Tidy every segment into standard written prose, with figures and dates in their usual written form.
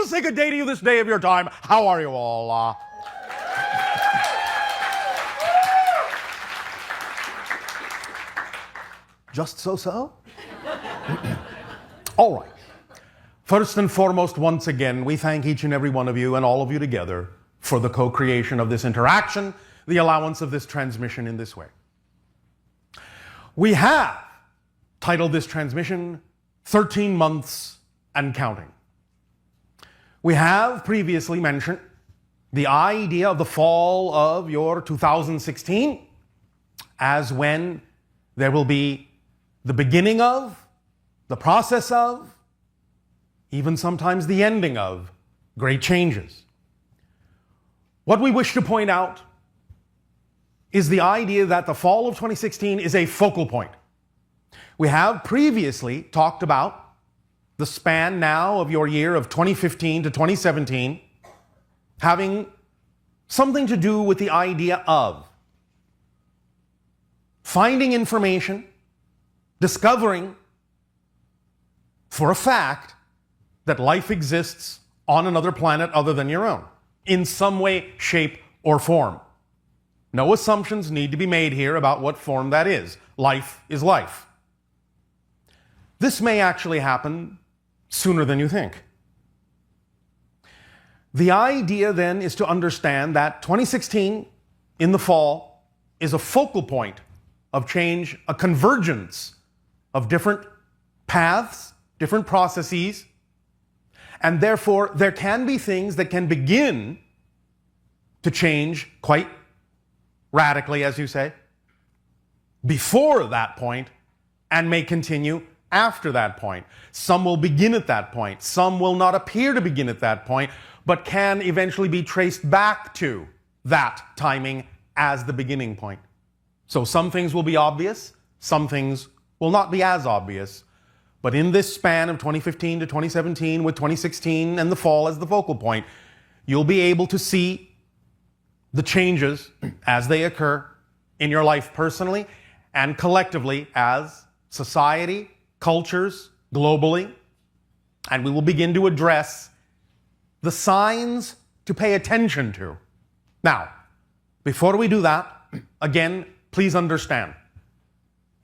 say good day to you this day of your time. How are you all? Just so? All right. First and foremost, once again, we thank each and every one of you and all of you together for the co-creation of this interaction, the allowance of this transmission in this way. We have titled this transmission 13 Months and Counting. We have previously mentioned the idea of the fall of your 2016 as when there will be the beginning of, the process of, even sometimes the ending of great changes. What we wish to point out is the idea that the fall of 2016 is a focal point. We have previously talked about the span now of your year of 2015 to 2017 having something to do with the idea of finding information, discovering for a fact that life exists on another planet other than your own, in some way, shape, or form. No assumptions need to be made here about what form that is. Life is life. This may actually happen sooner than you think. The idea then is to understand that 2016 in the fall is a focal point of change, a convergence of different paths, different processes, and therefore there can be things that can begin to change quite radically, as you say, before that point and may continue after that point. Some will begin at that point. Some will not appear to begin at that point, but can eventually be traced back to that timing as the beginning point. So some things will be obvious, some things will not be as obvious. But in this span of 2015 to 2017, with 2016 and the fall as the focal point, you'll be able to see the changes as they occur in your life personally and collectively as society, cultures, globally. And we will begin to address the signs to pay attention to. Now, before we do that, again, please understand,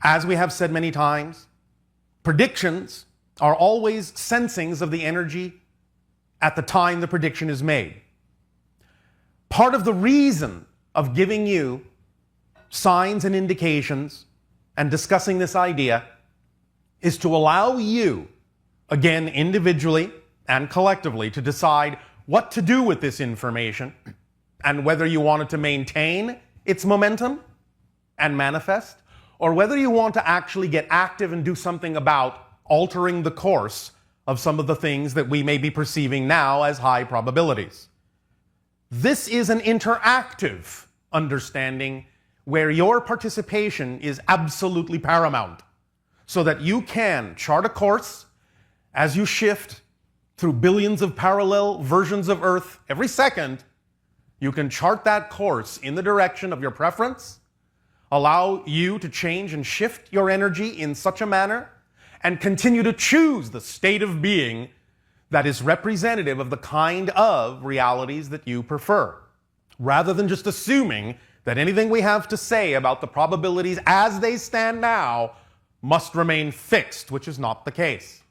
as we have said many times, predictions are always sensings of the energy at the time the prediction is made. Part of the reason of giving you signs and indications and discussing this idea is to allow you, again, individually and collectively, to decide what to do with this information and whether you want it to maintain its momentum and manifest, or whether you want to actually get active and do something about altering the course of some of the things that we may be perceiving now as high probabilities. This is an interactive understanding where your participation is absolutely paramount, so that you can chart a course as you shift through billions of parallel versions of Earth every second. You can chart that course in the direction of your preference, allow you to change and shift your energy in such a manner, and continue to choose the state of being that is representative of the kind of realities that you prefer, rather than just assuming that anything we have to say about the probabilities as they stand now must remain fixed, which is not the case.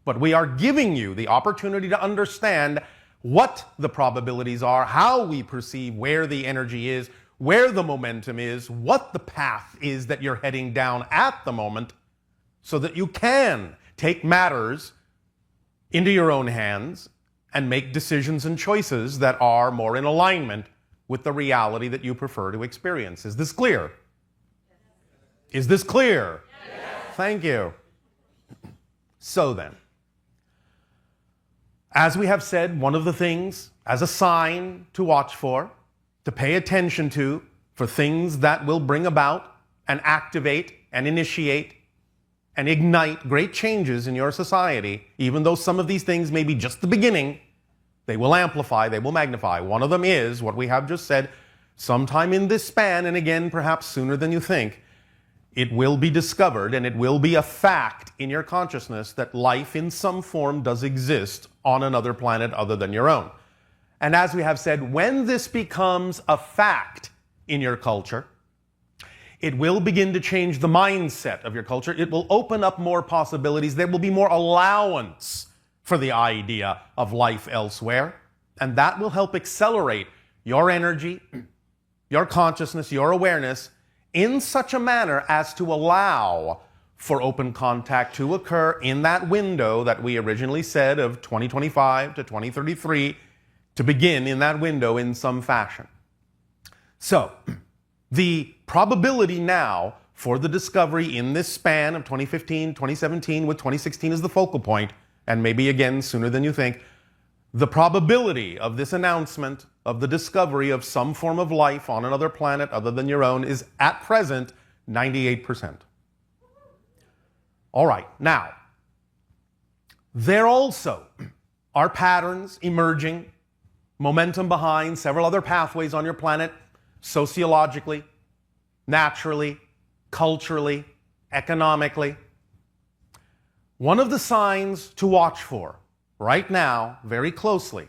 But we are giving you the opportunity to understand what the probabilities are, how we perceive where the energy is, where the momentum is, what the path is that you're heading down at the moment, so that you can take matters into your own hands and make decisions and choices that are more in alignment with the reality that you prefer to experience. Is this clear? Is this clear? Yes. Thank you. So then, as we have said, one of the things as a sign to watch for, to pay attention to, for things that will bring about and activate and initiate and ignite great changes in your society, even though some of these things may be just the beginning, they will amplify, they will magnify. One of them is what we have just said, sometime in this span, and again, perhaps sooner than you think, it will be discovered and it will be a fact in your consciousness that life in some form does exist on another planet other than your own. And as we have said, when this becomes a fact in your culture, it will begin to change the mindset of your culture. It will open up more possibilities. There will be more allowance for the idea of life elsewhere. And that will help accelerate your energy, your consciousness, your awareness in such a manner as to allow for open contact to occur in that window that we originally said of 2025 to 2033, to begin in that window in some fashion. So, the probability now for the discovery in this span of 2015, 2017, with 2016 as the focal point, and maybe again sooner than you think, the probability of this announcement of the discovery of some form of life on another planet other than your own is at present 98%. All right, now, there also are patterns emerging, momentum behind several other pathways on your planet, sociologically, naturally, culturally, economically. One of the signs to watch for right now, very closely,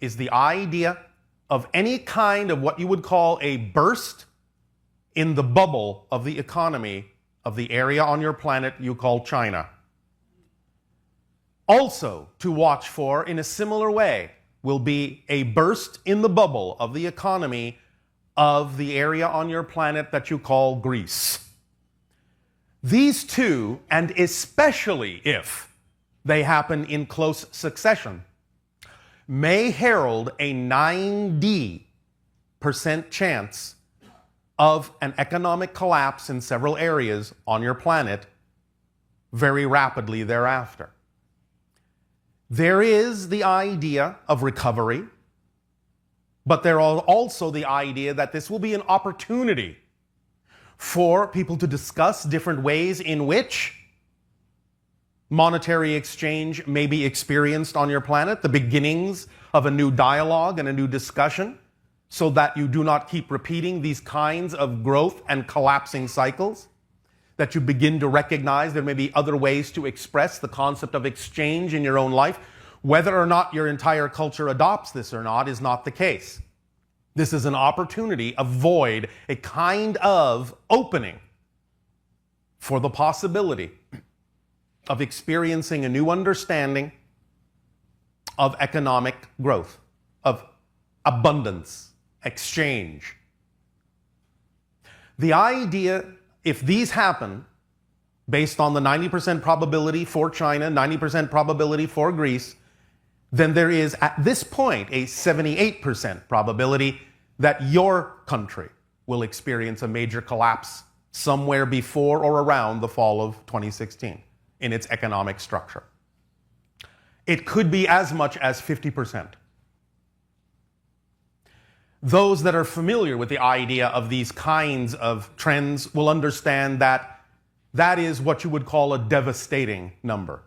is the idea of any kind of what you would call a burst in the bubble of the economy of the area on your planet you call China. Also to watch for, in a similar way, will be a burst in the bubble of the economy of the area on your planet that you call Greece. These two, and especially if they happen in close succession, may herald a 90% chance of an economic collapse in several areas on your planet very rapidly thereafter. There is the idea of recovery, but there is also the idea that this will be an opportunity for people to discuss different ways in which monetary exchange may be experienced on your planet, the beginnings of a new dialogue and a new discussion, so that you do not keep repeating these kinds of growth and collapsing cycles, that you begin to recognize there may be other ways to express the concept of exchange in your own life. Whether or not your entire culture adopts this or not is not the case. This is an opportunity, a void, a kind of opening for the possibility of experiencing a new understanding of economic growth, of abundance, exchange. The idea, if these happen, based on the 90% probability for China, 90% probability for Greece, then there is at this point a 78% probability that your country will experience a major collapse somewhere before or around the fall of 2016 in its economic structure. It could be as much as 50%. Those that are familiar with the idea of these kinds of trends will understand that that is what you would call a devastating number.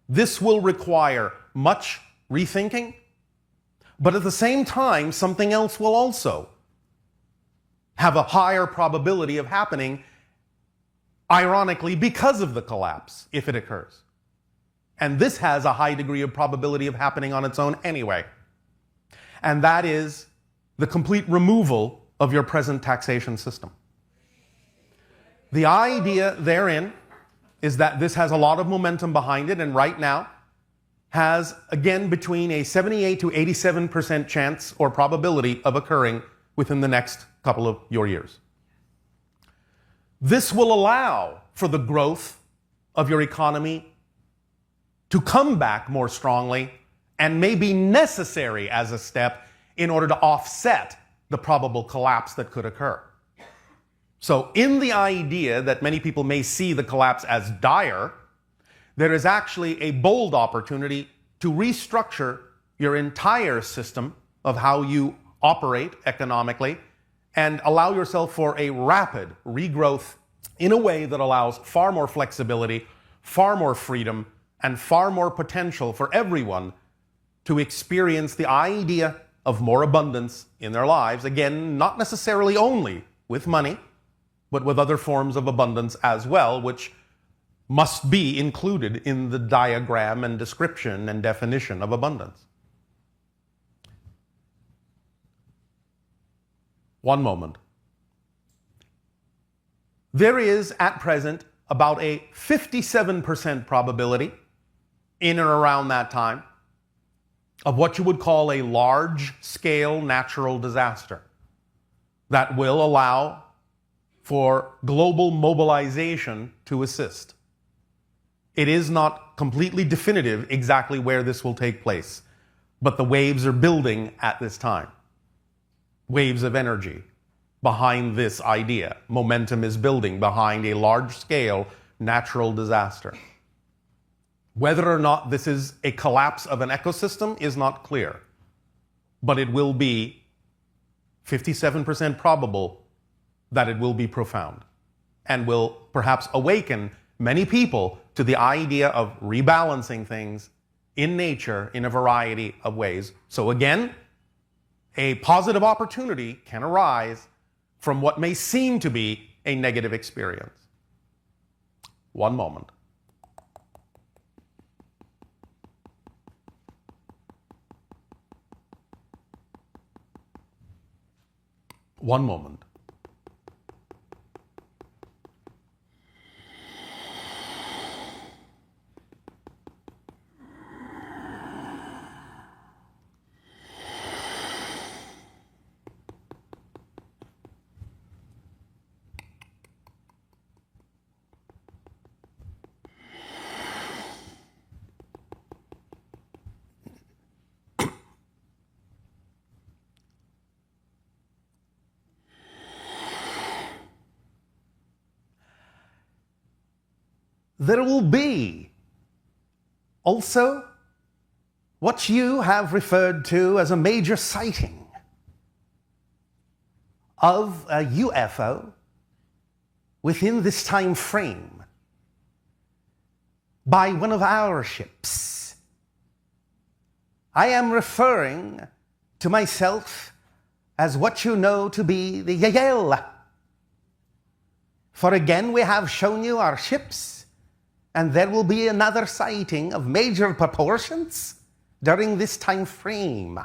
This will require much rethinking, but at the same time, something else will also have a higher probability of happening, ironically, because of the collapse, if it occurs. And this has a high degree of probability of happening on its own anyway. And that is the complete removal of your present taxation system. The idea therein is that this has a lot of momentum behind it, and right now has, again, between a 78 to 87% chance or probability of occurring within the next couple of your years. This will allow for the growth of your economy to come back more strongly and may be necessary as a step in order to offset the probable collapse that could occur. So in the idea that many people may see the collapse as dire, there is actually a bold opportunity to restructure your entire system of how you operate economically and allow yourself for a rapid regrowth in a way that allows far more flexibility, far more freedom, and far more potential for everyone to experience the idea of more abundance in their lives. Again, not necessarily only with money, but with other forms of abundance as well, which must be included in the diagram and description and definition of abundance. One moment. There is, at present, about a 57% probability, in and around that time, of what you would call a large-scale natural disaster that will allow for global mobilization to assist. It is not completely definitive exactly where this will take place, but the waves are building at this time. Waves of energy behind this idea. Momentum is building behind a large-scale natural disaster. Whether or not this is a collapse of an ecosystem is not clear, but it will be 57% probable that it will be profound and will perhaps awaken many people to the idea of rebalancing things in nature in a variety of ways. So again, a positive opportunity can arise from what may seem to be a negative experience. One moment. One moment. There will be also what you have referred to as a major sighting of a UFO within this time frame by one of our ships. I am referring to myself as what you know to be the Yale. For again, we have shown you our ships, and there will be another sighting of major proportions during this time frame.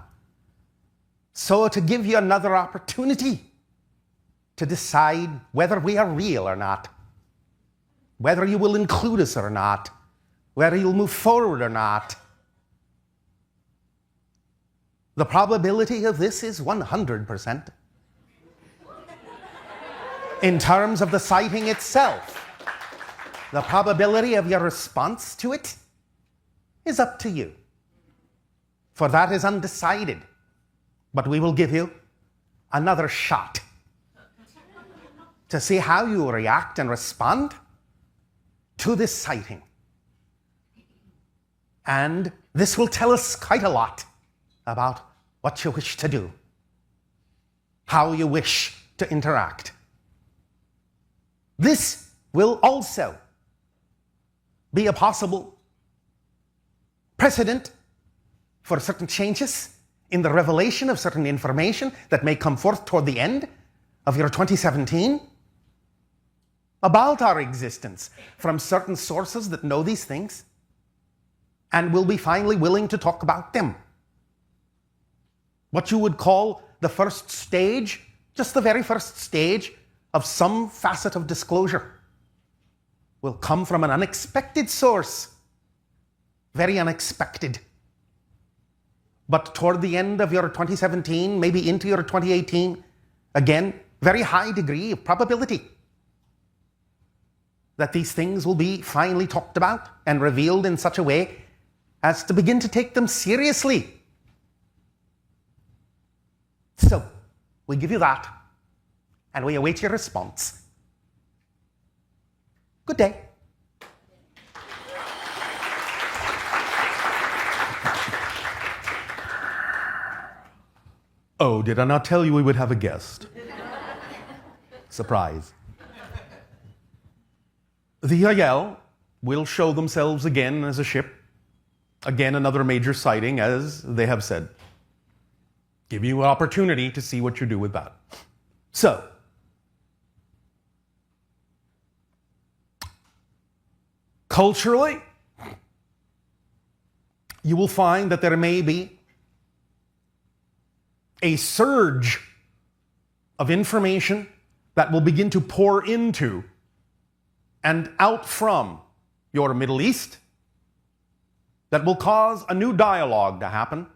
So to give you another opportunity to decide whether we are real or not, whether you will include us or not, whether you'll move forward or not. The probability of this is 100%. In terms of the sighting itself, the probability of your response to it is up to you, for that is undecided. But we will give you another shot to see how you react and respond to this sighting. And this will tell us quite a lot about what you wish to do, how you wish to interact. This will also be a possible precedent for certain changes in the revelation of certain information that may come forth toward the end of your 2017 about our existence from certain sources that know these things and will be finally willing to talk about them. What you would call the first stage, just the very first stage of some facet of disclosure, will come from an unexpected source, very unexpected. But toward the end of your 2017, maybe into your 2018, again, very high degree of probability that these things will be finally talked about and revealed in such a way as to begin to take them seriously. So, we give you that, and we await your response. Good day. Oh, did I not tell you we would have a guest? Surprise. The Yael will show themselves again as a ship. Again, another major sighting, as they have said. Give you an opportunity to see what you do with that. So, Culturally, you will find that there may be a surge of information that will begin to pour into and out from your Middle East that will cause a new dialogue to happen.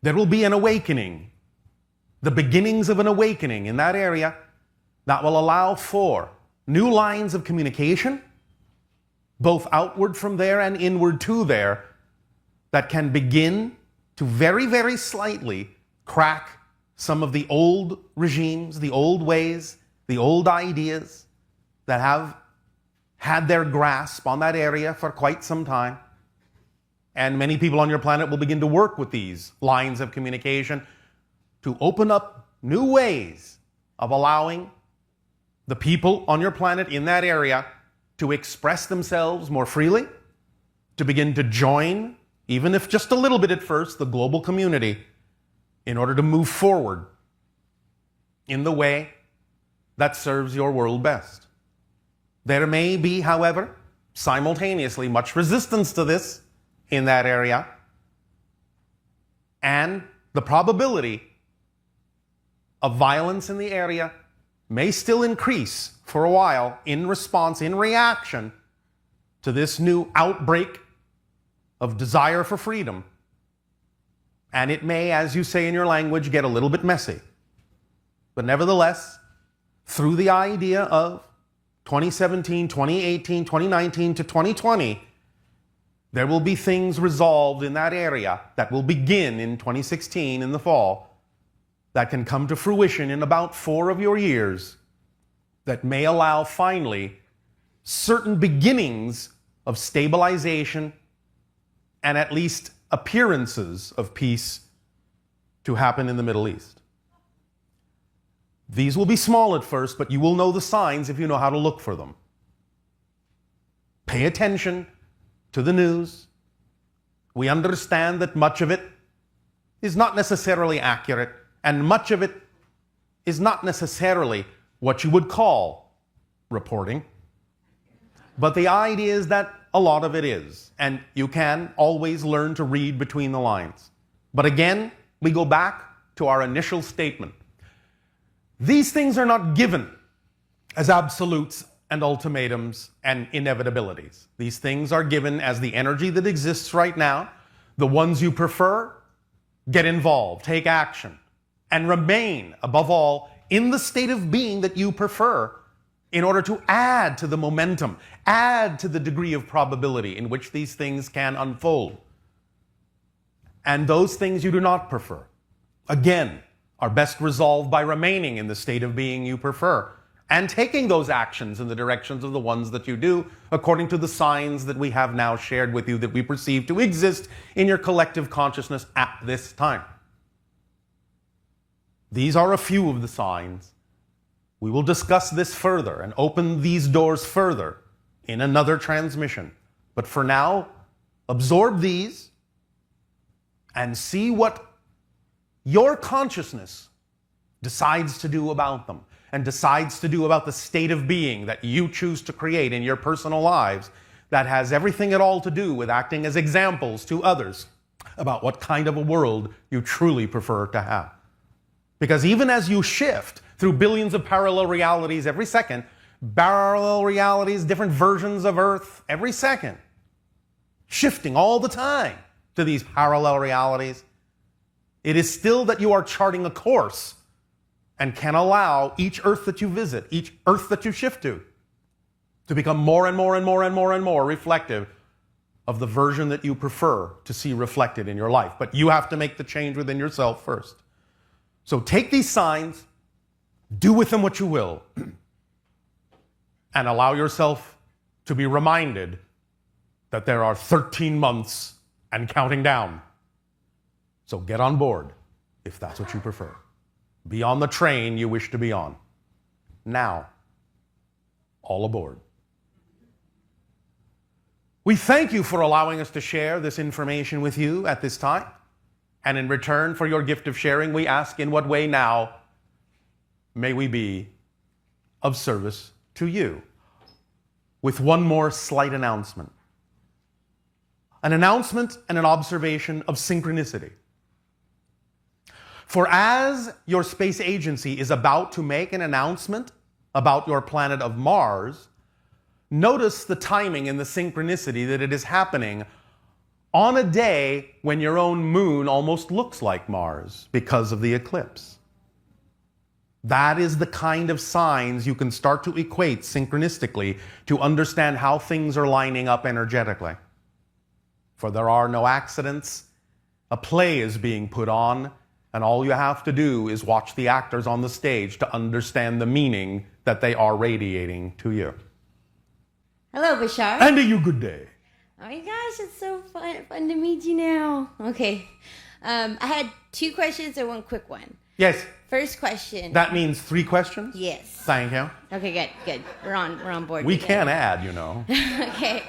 There will be an awakening, the beginnings of an awakening in that area that will allow for new lines of communication, both outward from there and inward to there, that can begin to very, very slightly crack some of the old regimes, the old ways, the old ideas that have had their grasp on that area for quite some time. And many people on your planet will begin to work with these lines of communication to open up new ways of allowing the people on your planet in that area to express themselves more freely, to begin to join, even if just a little bit at first, the global community in order to move forward in the way that serves your world best. There may be, however, simultaneously much resistance to this in that area, and the probability of violence in the area may still increase for a while in response, in reaction to this new outbreak of desire for freedom. And it may, as you say in your language, get a little bit messy. But nevertheless, through the idea of 2017, 2018, 2019 to 2020, there will be things resolved in that area that will begin in 2016 in the fall that can come to fruition in about 4 of your years that may allow finally certain beginnings of stabilization and at least appearances of peace to happen in the Middle East. These will be small at first, but you will know the signs if you know how to look for them. Pay attention to the news. We understand that much of it is not necessarily accurate, and much of it is not necessarily what you would call reporting. But the idea is that a lot of it is, and you can always learn to read between the lines. But again, we go back to our initial statement. These things are not given as absolutes and ultimatums and inevitabilities. These things are given as the energy that exists right now. The ones you prefer, get involved, take action, and remain, above all, in the state of being that you prefer in order to add to the momentum, add to the degree of probability in which these things can unfold. And those things you do not prefer, again, are best resolved by remaining in the state of being you prefer and taking those actions in the directions of the ones that you do, according to the signs that we have now shared with you that we perceive to exist in your collective consciousness at this time. These are a few of the signs. We will discuss this further and open these doors further in another transmission. But for now, absorb these and see what your consciousness decides to do about them and decides to do about the state of being that you choose to create in your personal lives that has everything at all to do with acting as examples to others about what kind of a world you truly prefer to have. Because even as you shift through billions of parallel realities every second, parallel realities, different versions of Earth every second, shifting all the time to these parallel realities, it is still that you are charting a course and can allow each Earth that you visit, each Earth that you shift to become more and more and more and more and more reflective of the version that you prefer to see reflected in your life. But you have to make the change within yourself first. So take these signs, do with them what you will, and allow yourself to be reminded that there are 13 months and counting down. So get on board if that's what you prefer. Be on the train you wish to be on. Now, all aboard. We thank you for allowing us to share this information with you at this time. And in return for your gift of sharing, we ask, in what way now may we be of service to you? with one more slight announcement. An announcement and an observation of synchronicity. For as your space agency is about to make an announcement about your planet of Mars, notice the timing and the synchronicity that it is happening on a day when your own moon almost looks like Mars because of the eclipse. That is the kind of signs you can start to equate synchronistically to understand how things are lining up energetically. For there are no accidents. A play is being put on, and all you have to do is watch the actors on the stage to understand the meaning that they are radiating to you. Hello, Bashar. And to you, good day. Oh my gosh, it's so fun to meet you now. Okay. I had 2 questions and 1 quick one. Yes. First question. That means 3 questions? Yes. Thank you. Okay, good. We're on board. We together. can add, you know. Okay.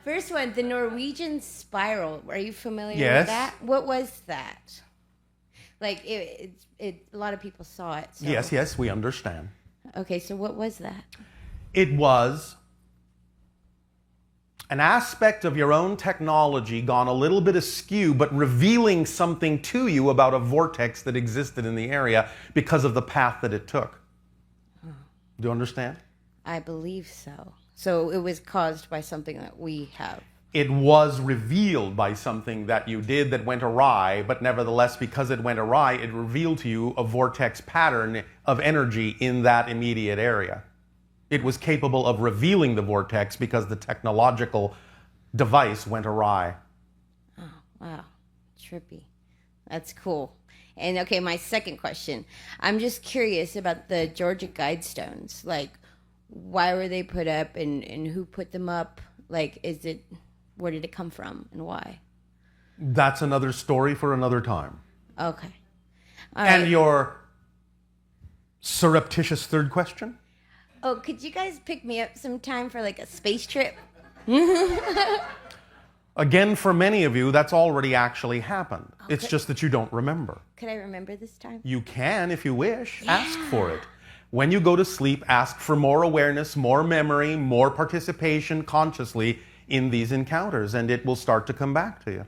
First one, the Norwegian spiral. Are you familiar Yes. with that? What was that? Like, a lot of people saw it. So. Yes, we understand. Okay, so what was that? It was an aspect of your own technology gone a little bit askew, but revealing something to you about a vortex that existed in the area because of the path that it took. Do you understand? I believe so. So it was caused by something that we have. It was revealed by something that you did that went awry, but nevertheless, because it went awry, it revealed to you a vortex pattern of energy in that immediate area. It was capable of revealing the vortex because the technological device went awry. Oh, wow. Trippy. That's cool. And okay, my second question. I'm just curious about the Georgia Guidestones. Like, why were they put up and who put them up? Like, where did it come from and why? That's another story for another time. Okay. All and right. your surreptitious third question? Oh, could you guys pick me up sometime for like a space trip? Again, for many of you, that's already actually happened. Okay. It's just that you don't remember. Could I remember this time? You can if you wish. Yeah. Ask for it. When you go to sleep, ask for more awareness, more memory, more participation consciously in these encounters, and it will start to come back to you.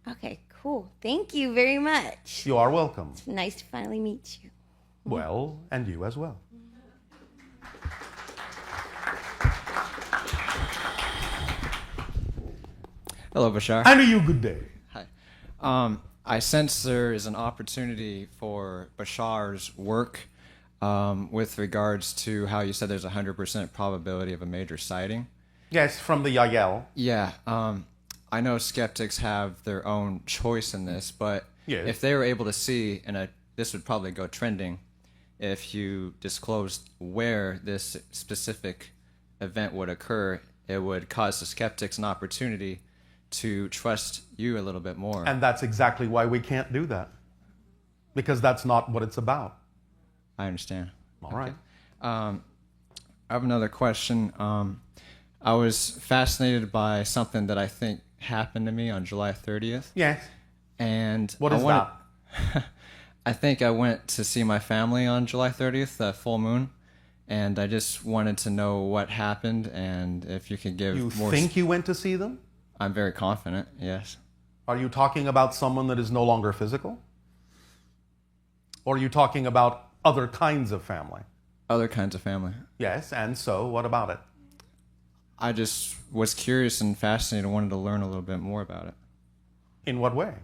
Okay, cool. Thank you very much. You are welcome. It's nice to finally meet you. Well, and you as well. Hello, Bashar. And to you, good day. Hi. I sense there is an opportunity for Bashar's work with regards to how you said there's a 100% probability of a major sighting. Yes, from the Yael. Yeah. I know skeptics have their own choice in this, but yes. If they were able to see, and this would probably go trending, if you disclosed where this specific event would occur, it would cause the skeptics an opportunity to trust you a little bit more. And that's exactly why we can't do that. Because that's not what it's about. I understand. All right. I have another question. I was fascinated by something that I think happened to me on July 30th. Yes. And what is that? I think I went to see my family on July 30th, the full moon. And I just wanted to know what happened and if you could give more... You think you went to see them? I'm very confident, yes. Are you talking about someone that is no longer physical? Or are you talking about other kinds of family? Other kinds of family. Yes, and so what about it? I just was curious and fascinated and wanted to learn a little bit more about it. In what way?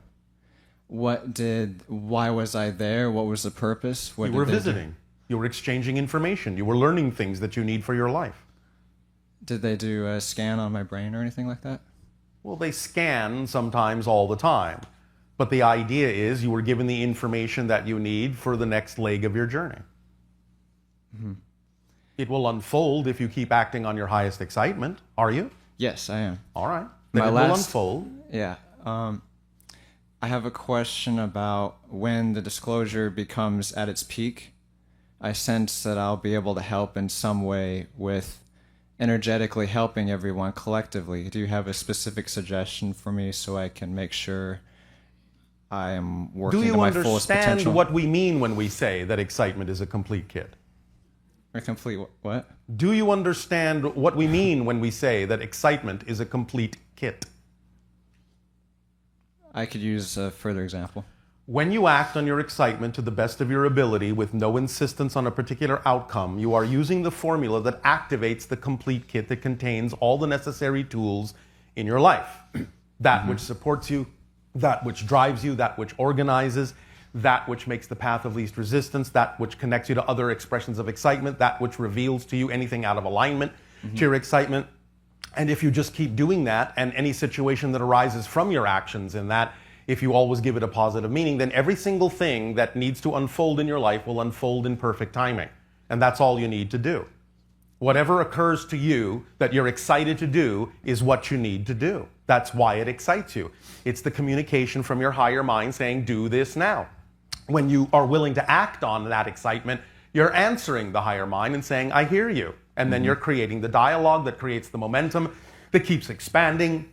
Why was I there? What was the purpose? You were visiting. You were exchanging information. You were learning things that you need for your life. Did they do a scan on my brain or anything like that? Well, they scan sometimes all the time. But the idea is you were given the information that you need for the next leg of your journey. Mm-hmm. It will unfold if you keep acting on your highest excitement. Are you? Yes, I am. All right. Then it will unfold. Yeah. I have a question about when the disclosure becomes at its peak. I sense that I'll be able to help in some way with energetically helping everyone collectively. Do you have a specific suggestion for me so I can make sure I am working to my fullest potential? Do you understand what we mean when we say that excitement is a complete kit? A complete what? Do you understand what we mean when we say that excitement is a complete kit? I could use a further example. When you act on your excitement to the best of your ability with no insistence on a particular outcome, you are using the formula that activates the complete kit that contains all the necessary tools in your life. That which supports you, that which drives you, that which organizes, that which makes the path of least resistance, that which connects you to other expressions of excitement, that which reveals to you anything out of alignment to your excitement. And if you just keep doing that, and any situation that arises from your actions in that, if you always give it a positive meaning, then every single thing that needs to unfold in your life will unfold in perfect timing. And that's all you need to do. Whatever occurs to you that you're excited to do is what you need to do. That's why it excites you. It's the communication from your higher mind saying, do this now. When you are willing to act on that excitement, you're answering the higher mind and saying, I hear you. And then you're creating the dialogue that creates the momentum that keeps expanding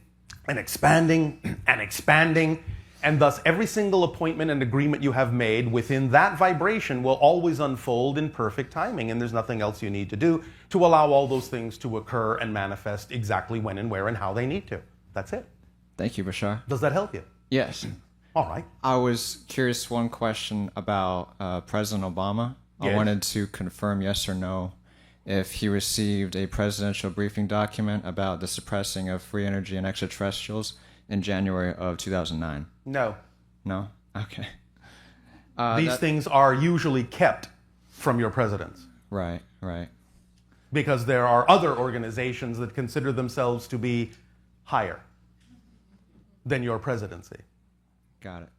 and expanding and expanding. And thus, every single appointment and agreement you have made within that vibration will always unfold in perfect timing. And there's nothing else you need to do to allow all those things to occur and manifest exactly when and where and how they need to. That's it. Thank you, Bashar. Does that help you? Yes. All right. I was curious one question about President Obama. Yes. I wanted to confirm yes or no if he received a presidential briefing document about the suppressing of free energy and extraterrestrials in January of 2009. No. No? Okay. These things are usually kept from your presidents Right, right. because there are other organizations that consider themselves to be higher than your presidency. Got it.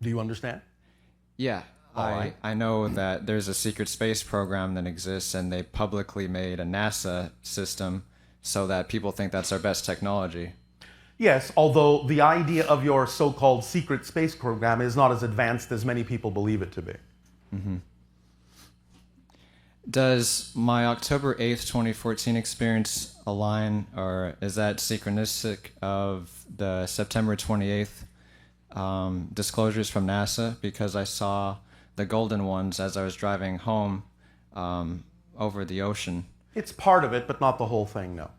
Do you understand? Yeah. All right. I know that there's a secret space program that exists, and they publicly made a NASA system so that people think that's our best technology. Yes, although the idea of your so-called secret space program is not as advanced as many people believe it to be. Does my October 8th, 2014 experience align, or is that synchronistic of the September 28th disclosures from NASA? Because I saw the golden ones as I was driving home over the ocean. It's part of it, but not the whole thing, no.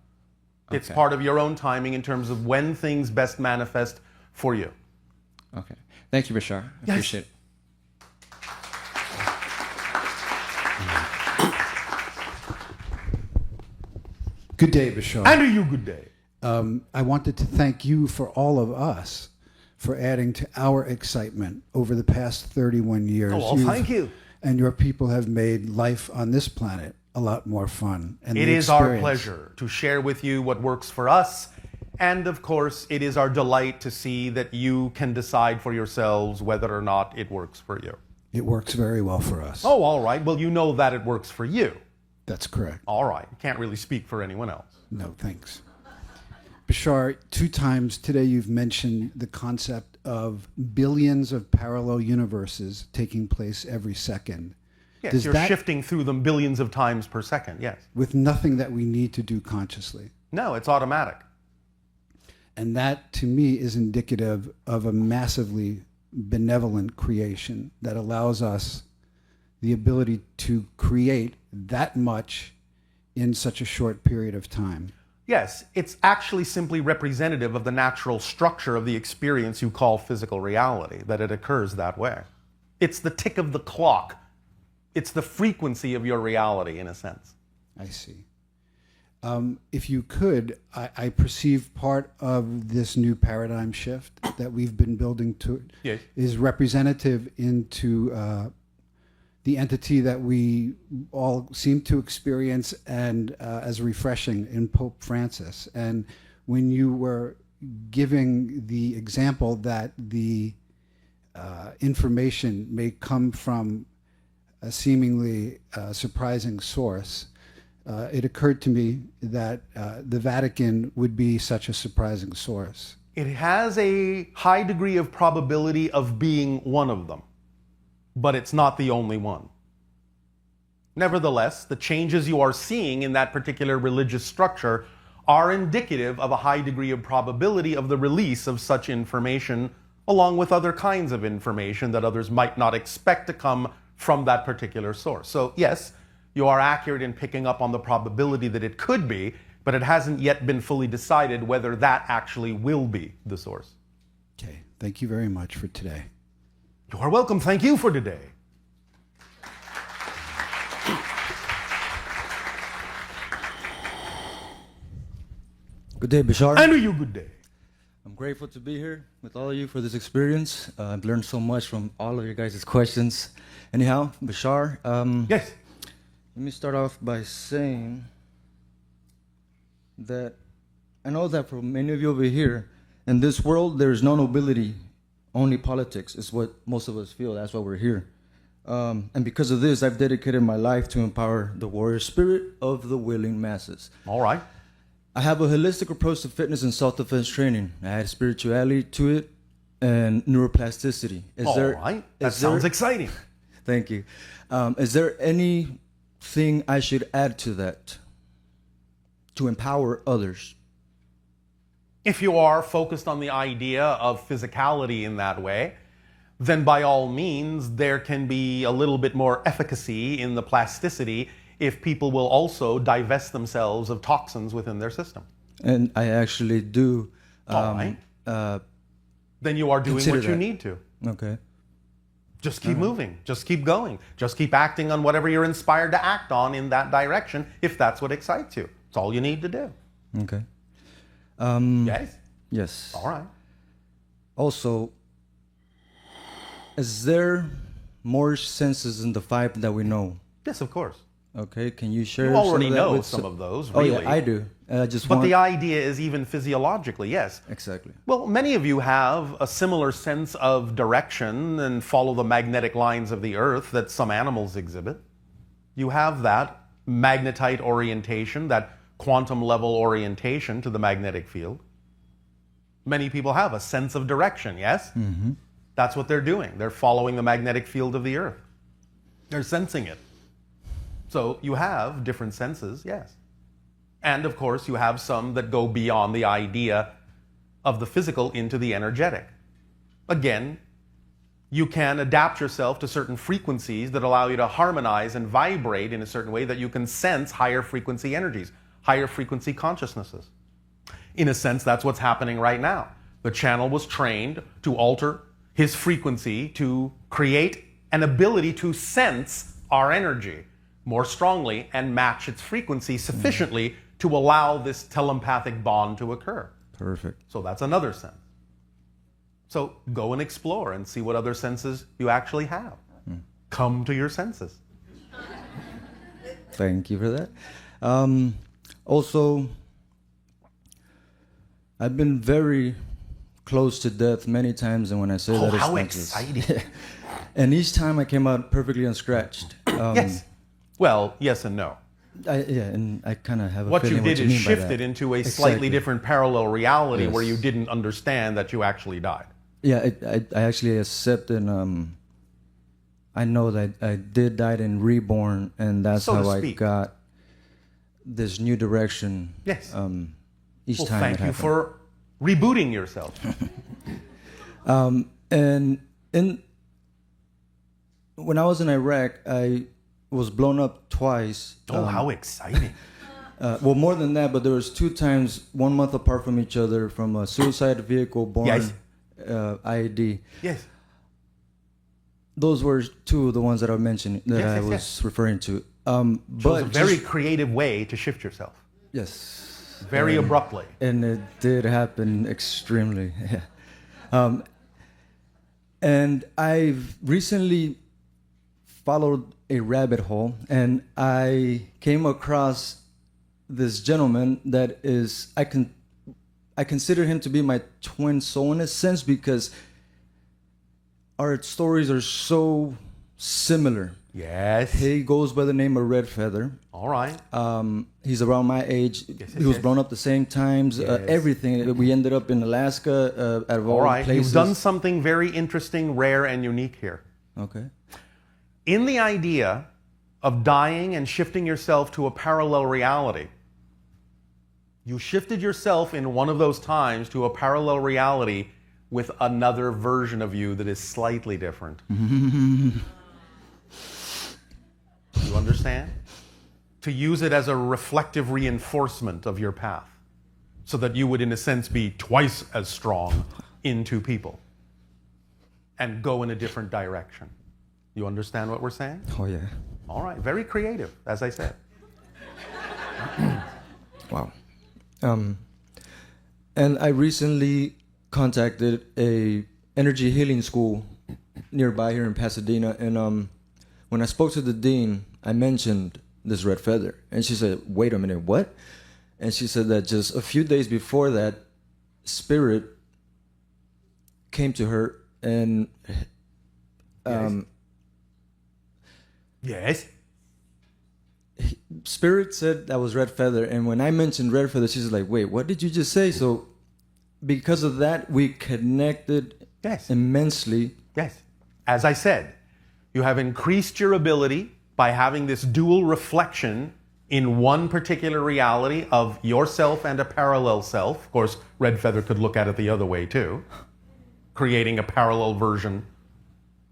It's Okay. part of your own timing in terms of when things best manifest for you. Okay. Thank you, Bashar. I Yes. appreciate it. Good day, Bashar. And to you, good day. I wanted to thank you for all of us for adding to our excitement over the past 31 years. Oh, well, thank you. And your people have made life on this planet a lot more fun. And It the is our experience- pleasure to share with you what works for us. And of course, it is our delight to see that you can decide for yourselves whether or not it works for you. It works very well for us. Oh, all right. Well, you know that it works for you. That's correct. All right. Can't really speak for anyone else. No, thanks. Bashar, 2 times today you've mentioned the concept of billions of parallel universes taking place every second. Yes, Does you're that- shifting through them billions of times per second. Yes. With nothing that we need to do consciously. No, it's automatic. And that, to me, is indicative of a massively benevolent creation that allows us the ability to create that much in such a short period of time. Yes, it's actually simply representative of the natural structure of the experience you call physical reality, that it occurs that way. It's the tick of the clock. It's the frequency of your reality, in a sense. I see. If you could, I perceive part of this new paradigm shift that we've been building to Yes. is representative into the entity that we all seem to experience and as refreshing in Pope Francis. And when you were giving the example that the information may come from a seemingly surprising source, it occurred to me that the Vatican would be such a surprising source. It has a high degree of probability of being one of them, but it's not the only one. Nevertheless, the changes you are seeing in that particular religious structure are indicative of a high degree of probability of the release of such information, along with other kinds of information that others might not expect to come from that particular source. So yes, You are accurate in picking up on the probability that it could be, but it hasn't yet been fully decided whether that actually will be the source. Okay. Thank you very much for today. You are welcome. Thank you for today. Good day, Bashar. And you good day. I'm grateful to be here with all of you for this experience. I've learned so much from all of your guys' questions. Anyhow, Bashar, Yes. let me start off by saying that I know that for many of you over here, in this world, there is no nobility, only politics is what most of us feel. That's why we're here. And because of this, I've dedicated my life to empower the warrior spirit of the willing masses. All right. I have a holistic approach to fitness and self-defense training. I add spirituality to it and neuroplasticity. All right. That sounds exciting. Thank you. Is there anything I should add to that to empower others? If you are focused on the idea of physicality in that way, then by all means, there can be a little bit more efficacy in the plasticity if people will also divest themselves of toxins within their system. And I actually do. All right. Then you are doing consider what you that. need to. Okay. Just keep moving. Just keep going. Just keep acting on whatever you're inspired to act on in that direction if that's what excites you. It's all you need to do. Okay. Yes? Yes. All right. Also, is there more senses in the five that we know? Yes, of course. Okay, can you share? You already some of that know with some of those, Oh really. yeah, I do. I just But want. the idea is even physiologically, yes. Exactly. Well, many of you have a similar sense of direction and follow the magnetic lines of the earth that some animals exhibit. You have that magnetite orientation, that quantum level orientation to the magnetic field. Many people have a sense of direction, yes? Mm-hmm. That's what they're doing. They're following the magnetic field of the earth. They're sensing it. So you have different senses, yes. And of course, you have some that go beyond the idea of the physical into the energetic. Again, you can adapt yourself to certain frequencies that allow you to harmonize and vibrate in a certain way that you can sense higher frequency energies, higher frequency consciousnesses. In a sense, that's what's happening right now. The channel was trained to alter his frequency to create an ability to sense our energy more strongly and match its frequency sufficiently to allow this telepathic bond to occur. Perfect. So that's another sense. So go and explore and see what other senses you actually have. Come to your senses. Thank you for that. Also, I've been very close to death many times, and when I say that, it's how not just- exciting. And each time I came out perfectly unscratched. Yes. Well, yes and no. And I kind of have a What you feeling did what you is mean by shifted that. into a Exactly. slightly different parallel reality Yes. where you didn't understand that you actually died. Yeah, I actually accept and I know that I did die and reborn, and that's So to how I speak. got this new direction. Yes. Each Well, time thank it you happened. for rebooting yourself. And when I was in Iraq, I was blown up twice. How exciting. Well, more than that, but there was 2 times, 1 month apart from each other, from a suicide vehicle born Yes. IED. Yes. Those were 2 of the ones that I mentioned that Yes, I yes, was yes. referring to. So But it's a very just- creative way to shift yourself. yes, Very abruptly. and it did happen extremely. Yeah. And I've recently followed a rabbit hole, and I came across this gentleman that is I consider him to be my twin soul in a sense, because our stories are so similar. Yes. He goes by the name of Red Feather. All right. He's around my age. yes, He was yes. blown up the same times. Yes. Everything. We ended up in Alaska. Out of all All right. places. You've done something very interesting, rare, and unique here. Okay. In the idea of dying and shifting yourself to a parallel reality, you shifted yourself in one of those times to a parallel reality with another version of you that is slightly different. You understand? to use it as a reflective reinforcement of your path, so that you would, in a sense, be twice as strong into people and go in a different direction. You understand what we're saying? Oh yeah. All right, very creative, as I said. Wow. And I recently contacted a energy healing school nearby here in Pasadena, and when I spoke to the dean, I mentioned this red feather, and she said, "Wait a minute, what?" And she said that just a few days before that, spirit came to her, and Yes. spirit said that was red feather, and when I mentioned red feather, she's like, "Wait, what did you just say?" So because of that, we connected Yes. immensely. Yes. As I said, you have increased your ability by having this dual reflection in one particular reality of yourself and a parallel self. Of course, red feather could look at it the other way too, creating a parallel version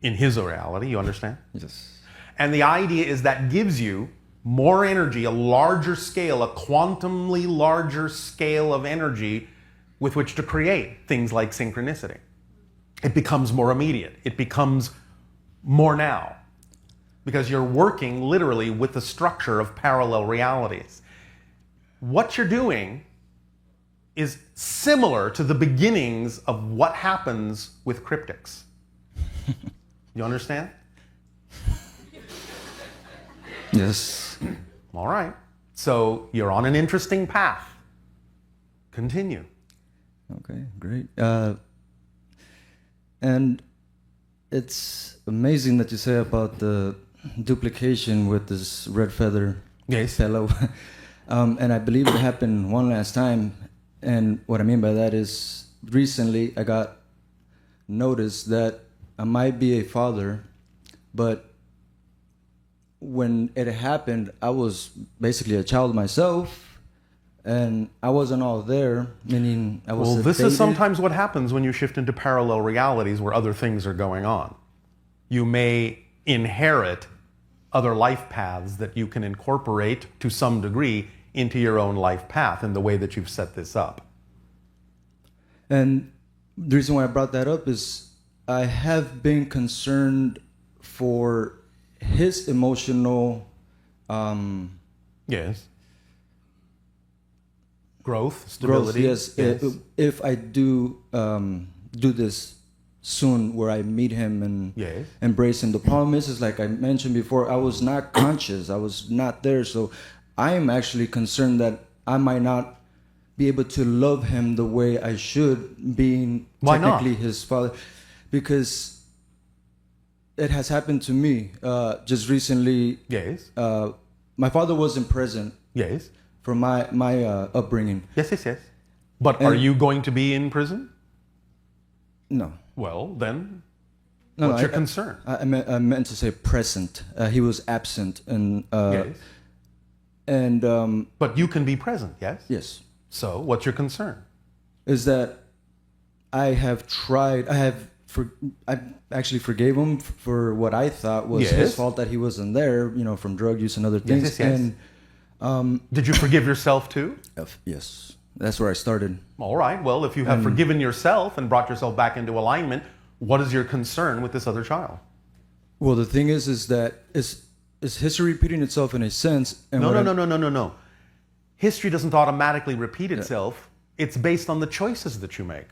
in his reality. You understand? Yes. And the idea is that gives you more energy, a larger scale, a quantumly larger scale of energy with which to create things like synchronicity. It becomes more immediate. It becomes more now, because you're working literally with the structure of parallel realities. What you're doing is similar to the beginnings of what happens with cryptics. You understand? Yes. All right. So you're on an interesting path. Continue. Okay, great. And it's amazing that you say about the duplication with this red feather Yes. fellow. And I believe it happened one last time. And what I mean by that is recently I got notice that I might be a father, but when it happened, I was basically a child myself, and I wasn't all there, meaning I was Well, this sedated. is sometimes what happens when you shift into parallel realities where other things are going on. You may inherit other life paths that you can incorporate to some degree into your own life path in the way that you've set this up. And the reason why I brought that up is I have been concerned for his emotional Yes. Growth, stability. growth. Yes, if I do do this soon, where I meet him and Yes. embrace him. The problem is like I mentioned before, I was not conscious. I was not there, so I am actually concerned that I might not be able to love him the way I should, being Why not? technically his father, because it has happened to me just recently. Yes. My father wasn't present Yes. for my upbringing. Yes, yes, yes. But are And- you going to be in prison? No. Well, then, No, what's no, your concern? I meant to say present. He was absent, and Yes. and But you can be present, yes? yes, So, what's your concern? is that I have tried. I actually forgave him for what I thought was Yes. his fault, that he wasn't there, from drug use and other things. yes, yes. And Did you forgive yourself too? yes, that's where I started. All right. Well, if you have forgiven yourself and brought yourself back into alignment, what is your concern with this other child? Well, the thing is that is history repeating itself in a sense? And No. History doesn't automatically repeat itself. It's based on the choices that you make.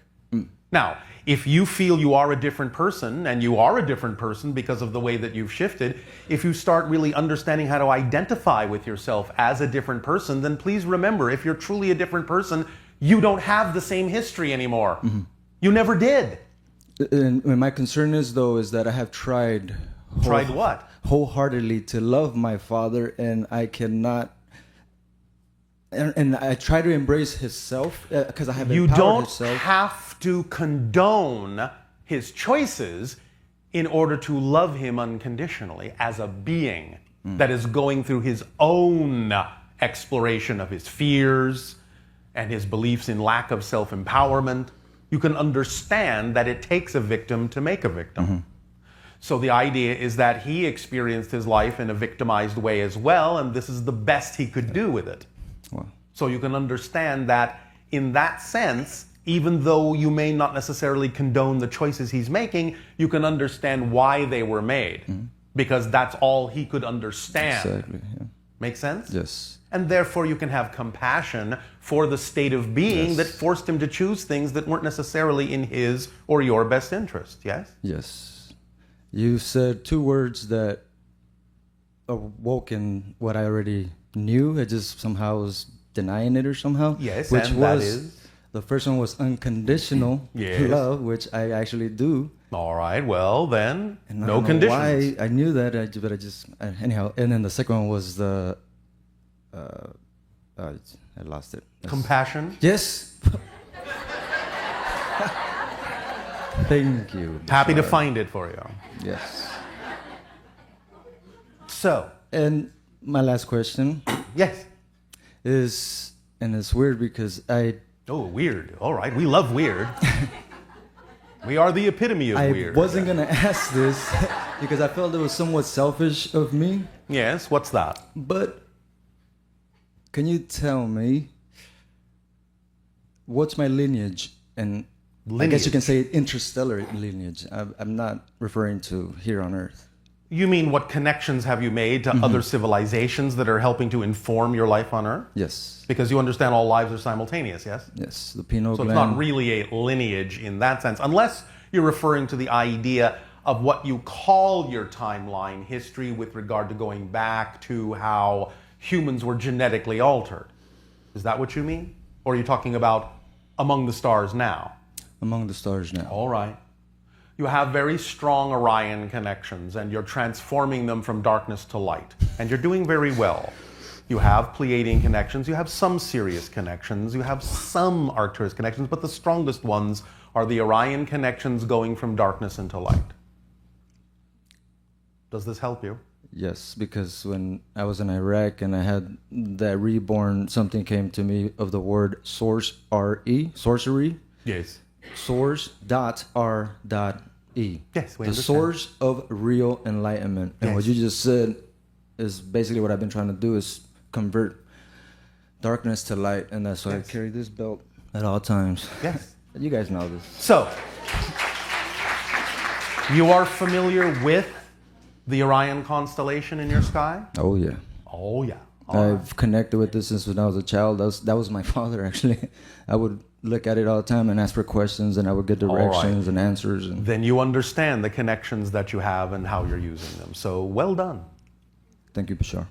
Now, if you feel you are a different person, and you are a different person because of the way that you've shifted, if you start really understanding how to identify with yourself as a different person, then please remember, if you're truly a different person, you don't have the same history anymore. You never did. And my concern is that I have tried. Tried what? Wholeheartedly to love my father, and I cannot. And I try to embrace his self because I have You empowered don't his self. have to condone his choices in order to love him unconditionally as a being that is going through his own exploration of his fears and his beliefs in lack of self-empowerment. You can understand that it takes a victim to make a victim. So the idea is that he experienced his life in a victimized way as well, and this is the best he could do with it. Wow. So you can understand that in that sense, even though you may not necessarily condone the choices he's making, you can understand why they were made. Because that's all he could understand. Exactly. Yeah. Make sense? Yes. And therefore you can have compassion for the state of being Yes. that forced him to choose things that weren't necessarily in his or your best interest. Yes? Yes. You said two words that awoke in what I already knew. I just somehow was denying it or somehow. Yes, which and was, that is? the first one was unconditional Yes. love, which I actually do. All right, well then, And I no don't know conditions. why I knew that, but I just anyhow. And then the second one was the I lost it. Compassion. Yes. Thank you. Happy to Bashar. find it for you. Yes. So, And my last question yes. is, and it's weird because Oh, weird. All right, we love weird. We are the epitome of I weird. wasn't gonna ask this because I felt it was somewhat selfish of me. Yes, what's that? But can you tell me what's my lineage? And I guess you can say interstellar lineage. I'm not referring to here on Earth. You mean what connections have you made to other civilizations that are helping to inform your life on Earth? Yes. Because you understand all lives are simultaneous, yes? Yes. The pineal So gland. it's not really a lineage in that sense, unless you're referring to the idea of what you call your timeline history with regard to going back to how humans were genetically altered. Is that what you mean? Or are you talking about among the stars now? Among the stars now. All right. You have very strong Orion connections, and you're transforming them from darkness to light. And you're doing very well. You have Pleiadian connections, you have some Sirius connections, you have some Arcturus connections, but the strongest ones are the Orion connections going from darkness into light. Does this help you? Yes, because when I was in Iraq and I had that reborn, something came to me of the word source, R-E, sorcery. Yes. Source dot R dot E. Yes, we the understand. source of real enlightenment. And what Yes. you just said is basically what I've been trying to do is convert darkness to light, and that's why Yes. I carry this belt at all times. Yes. You guys know this. So, you are familiar with the Orion constellation in your sky? Oh yeah. Oh, yeah. All right. I've connected with this since when I was a child. That was my father actually. I would look at it all the time and ask for questions, and I would get directions and answers. And Then you understand the connections that you have and how you're using them. So well done. thank you, Bashar.